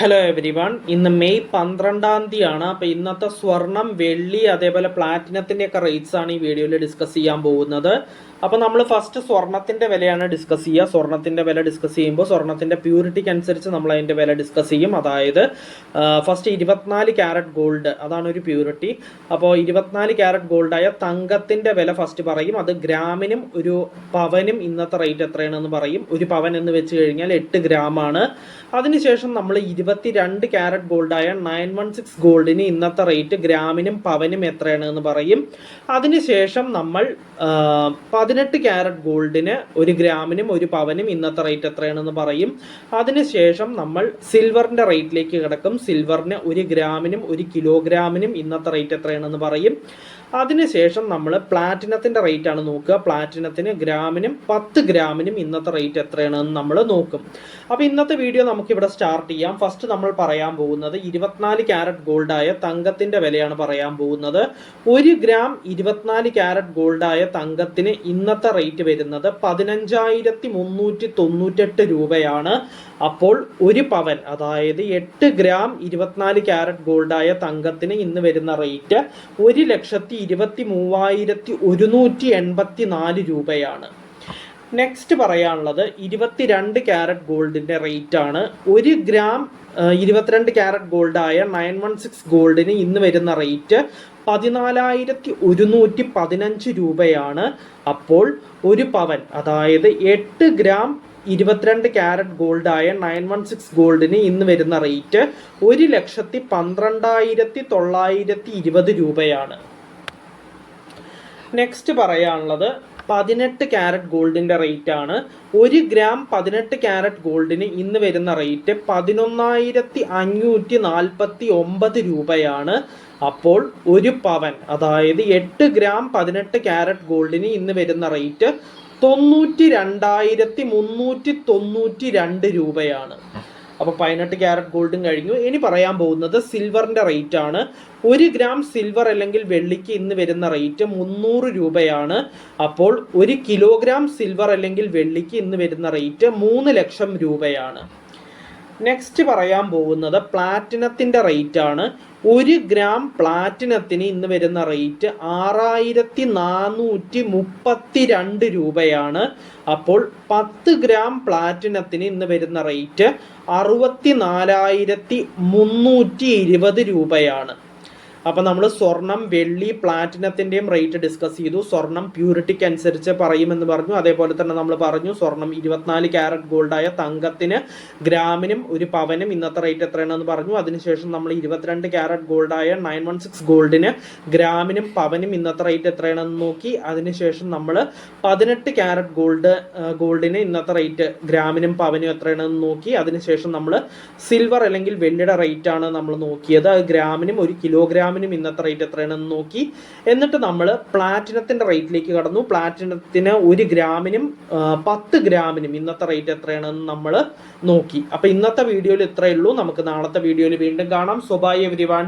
Hello every one. ഇന്ന് May 12-ാം തീയതിയാണ്. അപ്പോൾ ഇന്നത്തെ സ്വർണം, വെള്ളി, അതേപോലെ പ്ലാറ്റിനത്തിൻ്റെ ഒക്കെ റേറ്റ്സ് ആണ് ഈ വീഡിയോയിൽ ഡിസ്കസ് ചെയ്യാൻ പോകുന്നത്. അപ്പോൾ നമ്മൾ ഫസ്റ്റ് സ്വർണത്തിൻ്റെ വിലയാണ് ഡിസ്കസ് ചെയ്യുക. സ്വർണത്തിൻ്റെ വില ഡിസ്കസ് ചെയ്യുമ്പോൾ സ്വർണത്തിൻ്റെ പ്യൂരിറ്റിക്ക് അനുസരിച്ച് നമ്മൾ അതിൻ്റെ വില ഡിസ്കസ് ചെയ്യും. അതായത് ഫസ്റ്റ് 24 ക്യാരറ്റ് ഗോൾഡ്, അതാണ് ഒരു പ്യൂരിറ്റി. അപ്പോൾ 24 ക്യാരറ്റ് ഗോൾഡായ തങ്കത്തിൻ്റെ വില ഫസ്റ്റ് പറയും. അത് ഗ്രാമിനും ഒരു പവനും ഇന്നത്തെ റേറ്റ് എത്രയാണെന്ന് പറയും. ഒരു പവൻ എന്ന് വെച്ച് കഴിഞ്ഞാൽ 8 ഗ്രാമാണ്. അതിനുശേഷം നമ്മൾ 22 ക്യാരറ്റ് ഗോൾഡായ 916 ഗോൾഡിന് ഇന്നത്തെ റേറ്റ് ഗ്രാമിനും പവനും എത്രയാണ് എന്ന് പറയും. അതിനുശേഷം നമ്മൾ 18 ക്യാരറ്റ് ഗോൾഡിന് ഒരു ഗ്രാമിനും ഒരു പവനും ഇന്നത്തെ റേറ്റ് എത്രയാണെന്ന് പറയും. അതിനുശേഷം നമ്മൾ സിൽവറിൻ്റെ റേറ്റിലേക്ക് കിടക്കും. സിൽവറിന് ഒരു ഗ്രാമിനും ഒരു കിലോഗ്രാമിനും ഇന്നത്തെ റേറ്റ് എത്രയാണെന്ന് പറയും. അതിനുശേഷം നമ്മൾ പ്ലാറ്റിനത്തിൻ്റെ റേറ്റ് ആണ് നോക്കുക. പ്ലാറ്റിനത്തിന് ഗ്രാമിനും 10 ഗ്രാമിനും ഇന്നത്തെ റേറ്റ് എത്രയാണെന്ന് നമ്മൾ നോക്കും. അപ്പോൾ ഇന്നത്തെ വീഡിയോ നമുക്കിവിടെ സ്റ്റാർട്ട് ചെയ്യാം. ഫസ്റ്റ് നമ്മൾ പറയാൻ പോകുന്നത് 24 ക്യാരറ്റ് ഗോൾഡായ തങ്കത്തിൻ്റെ വിലയാണ് പറയാൻ പോകുന്നത്. 1 ഗ്രാം 24 ക്യാരറ്റ് ഗോൾഡായ തങ്കത്തിന് ഇന്നത്തെ റേറ്റ് വരുന്നത് 15,398 രൂപയാണ്. അപ്പോൾ ഒരു പവൻ, അതായത് 8 ഗ്രാം 24 ക്യാരറ്റ് ഗോൾഡായ തങ്കത്തിന് ഇന്ന് വരുന്ന റേറ്റ് 1,23,184 രൂപയാണ്. നെക്സ്റ്റ് പറയാനുള്ളത് 22 ക്യാരറ്റ് ഗോൾഡിൻ്റെ റേറ്റ് ആണ്. 1 ഗ്രാം 22 ക്യാരറ്റ് ഗോൾഡായ 916 ഗോൾഡിന് ഇന്ന് വരുന്ന റേറ്റ് 14,115 രൂപയാണ്. അപ്പോൾ ഒരു പവൻ, അതായത് 8 ഗ്രാം 22 ക്യാരറ്റ് ഗോൾഡായ 916 ഗോൾഡിന് ഇന്ന് വരുന്ന റേറ്റ് 1,12,920 രൂപയാണ്. നെക്സ്റ്റ് പറയാനുള്ളത് 18 ക്യാരറ്റ് ഗോൾഡിൻ്റെ റേറ്റ് ആണ്. 1 ഗ്രാം 18 ക്യാരറ്റ് ഗോൾഡിന് ഇന്ന് വരുന്ന റേറ്റ് 11,549 രൂപയാണ്. അപ്പോൾ ഒരു പവൻ, അതായത് 8 ഗ്രാം 18 ക്യാരറ്റ് ഗോൾഡിന് ഇന്ന് വരുന്ന റേറ്റ് 92,392 രൂപയാണ്. അപ്പോൾ 18 ക്യാരറ്റ് ഗോൾഡും കഴിഞ്ഞു. ഇനി പറയാൻ പോകുന്നത് സിൽവറിൻ്റെ റേറ്റ് ആണ്. 1 ഗ്രാം സിൽവർ അല്ലെങ്കിൽ വെള്ളിക്ക് ഇന്ന് വരുന്ന റേറ്റ് 300 രൂപയാണ്. അപ്പോൾ 1 കിലോഗ്രാം സിൽവർ അല്ലെങ്കിൽ വെള്ളിക്ക് ഇന്ന് വരുന്ന റേറ്റ് 3 ലക്ഷം രൂപയാണ്. നെക്സ്റ്റ് പറയാൻ പോകുന്നത് പ്ലാറ്റിനത്തിൻ്റെ റേറ്റ് ആണ്. 1 ഗ്രാം പ്ലാറ്റിനത്തിന് ഇന്ന് വരുന്ന റേറ്റ് 6,432 രൂപയാണ്. അപ്പോൾ 10 ഗ്രാം പ്ലാറ്റിനത്തിന് ഇന്ന് വരുന്ന റേറ്റ് 64,320 രൂപയാണ്. അപ്പോൾ നമ്മൾ സ്വർണം, വെള്ളി, പ്ലാറ്റിനത്തിൻ്റെയും റേറ്റ് ഡിസ്കസ് ചെയ്തു. സ്വർണം പ്യൂരിറ്റിക്ക് അനുസരിച്ച് പറയുമെന്ന് പറഞ്ഞു. അതേപോലെ തന്നെ നമ്മൾ പറഞ്ഞു സ്വർണം 24 ക്യാരറ്റ് ഗോൾഡായ തങ്കത്തിന് ഗ്രാമിനും ഒരു പവനും ഇന്നത്തെ റേറ്റ് എത്രയാണെന്ന് പറഞ്ഞു. അതിനുശേഷം നമ്മൾ 22 ക്യാരറ്റ് ഗോൾഡായ 916 ഗോൾഡിന് ഗ്രാമിനും പവനും ഇന്നത്തെ റേറ്റ് എത്രയാണെന്ന് നോക്കി. അതിനുശേഷം നമ്മൾ 18 ക്യാരറ്റ് ഗോൾഡിന് ഇന്നത്തെ റേറ്റ് ഗ്രാമിനും പവനും എത്രയാണെന്ന് നോക്കി. അതിനുശേഷം നമ്മൾ സിൽവർ അല്ലെങ്കിൽ വെള്ളിയുടെ റേറ്റ് ആണ് നമ്മൾ നോക്കിയത്. ഗ്രാമിനും ഒരു കിലോഗ്രാമിനും ഇന്നത്തെ റേറ്റ് എത്രയാണെന്ന് നോക്കി. എന്നിട്ട് നമ്മൾ പ്ലാറ്റിനത്തിൻ്റെ റേറ്റിലേക്ക് കടന്നു. പ്ലാറ്റിനത്തിന് 1 ഗ്രാമിനും 10 ഗ്രാമിനും ഇന്നത്തെ റേറ്റ് എത്രയാണെന്ന് നമ്മൾ നോക്കി. അപ്പോൾ ഇന്നത്തെ വീഡിയോയിൽ ഇത്രയേ ഉള്ളൂ. നമുക്ക് നാളത്തെ വീഡിയോയിൽ വീണ്ടും കാണാം. So bye everyone.